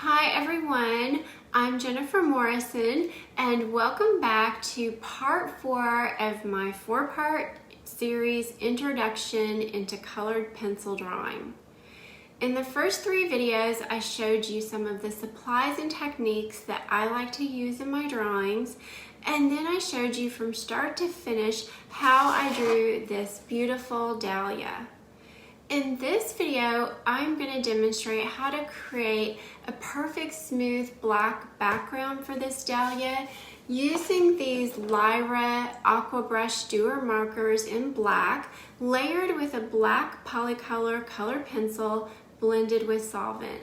Hi everyone, I'm Jennifer Morrison and welcome back to part 4 of my 4-part series Introduction into Colored Pencil Drawing. In the first 3 videos, I showed you some of the supplies and techniques that I like to use in my drawings, and then I showed you from start to finish how I drew this beautiful dahlia. In this video, I'm going to demonstrate how to create a perfect smooth black background for this dahlia using these 𝗪𝗂 Aqua Brush Doer markers in black, layered with a black Polycolor color pencil blended with solvent.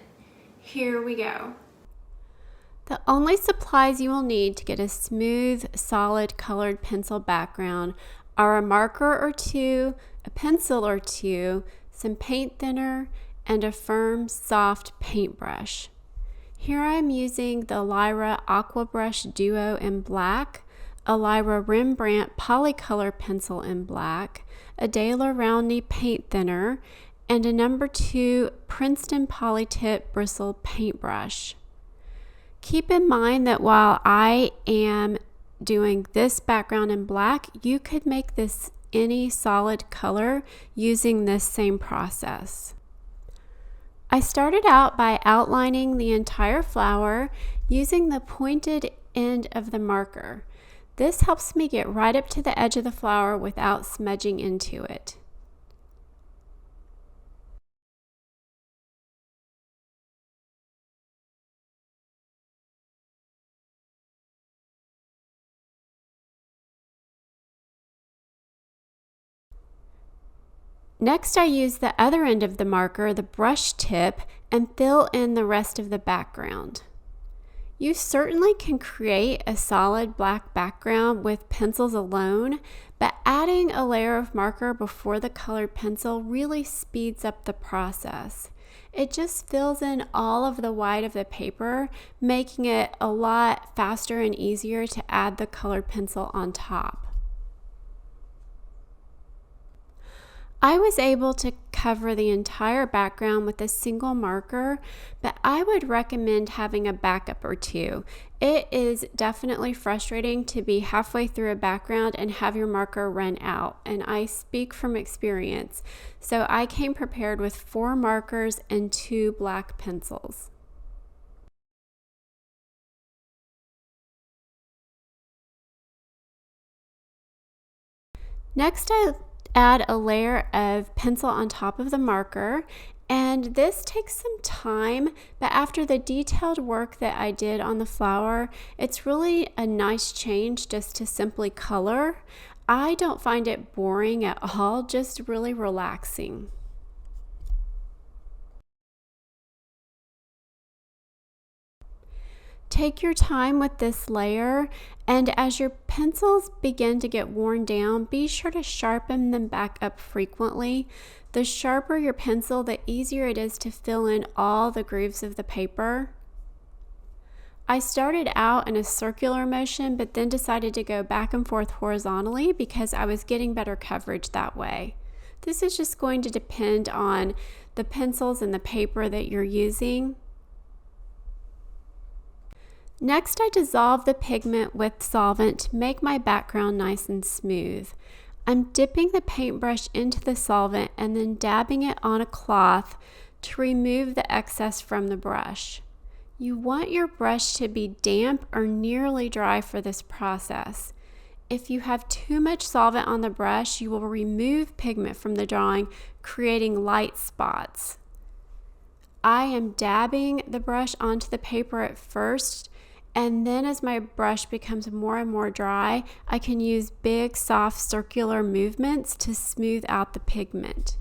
Here we go. The only supplies you will need to get a smooth, solid colored pencil background are a marker or two, a pencil or two, some paint thinner, and a firm, soft paintbrush. Here I'm using the 𝗪𝗂 Aqua Brush Duo in black, a 𝗪𝗂 Rembrandt Polycolor pencil in black, a Dahlia paint thinner, and a No. 2 Princeton Polytip bristle paintbrush. Keep in mind that while I am doing this background in black, you could make this any solid color using this same process. I started out by outlining the entire flower using the pointed end of the marker. This helps me get right up to the edge of the flower without smudging into it. Next, I use the other end of the marker, the brush tip, and fill in the rest of the background. You certainly can create a solid black background with pencils alone, but adding a layer of marker before the colored pencil really speeds up the process. It just fills in all of the white of the paper, making it a lot faster and easier to add the colored pencil on top. I was able to cover the entire background with a single marker, but I would recommend having a backup or two. It is definitely frustrating to be halfway through a background and have your marker run out, and I speak from experience. So I came prepared with 4 markers and 2 black pencils. Next, I add a layer of pencil on top of the marker, and this takes some time, but after the detailed work that I did on the flower, it's really a nice change just to simply color. I don't find it boring at all, just really relaxing. Take your time with this layer, and as your pencils begin to get worn down, be sure to sharpen them back up frequently. The sharper your pencil, the easier it is to fill in all the grooves of the paper. I started out in a circular motion, but then decided to go back and forth horizontally because I was getting better coverage that way. This is just going to depend on the pencils and the paper that you're using. Next, I dissolve the pigment with solvent to make my background nice and smooth. I'm dipping the paintbrush into the solvent and then dabbing it on a cloth to remove the excess from the brush. You want your brush to be damp or nearly dry for this process. If you have too much solvent on the brush, you will remove pigment from the drawing, creating light spots. I am dabbing the brush onto the paper at first, and then as my brush becomes more and more dry, I can use big, soft, circular movements to smooth out the pigment.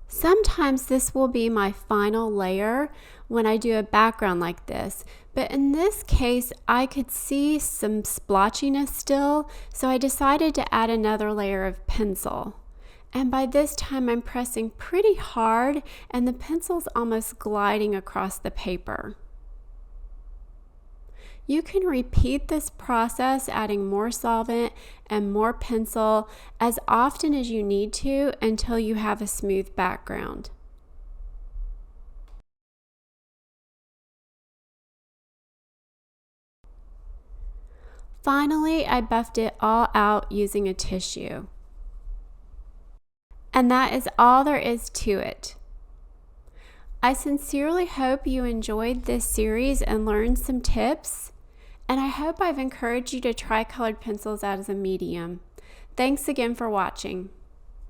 Sometimes this will be my final layer when I do a background like this, but in this case, I could see some splotchiness still, so I decided to add another layer of pencil. And by this time I'm pressing pretty hard and the pencil's almost gliding across the paper. You can repeat this process, adding more solvent and more pencil as often as you need to until you have a smooth background. Finally, I buffed it all out using a tissue. And that is all there is to it. I sincerely hope you enjoyed this series and learned some tips, and I hope I've encouraged you to try colored pencils as a medium. Thanks again for watching.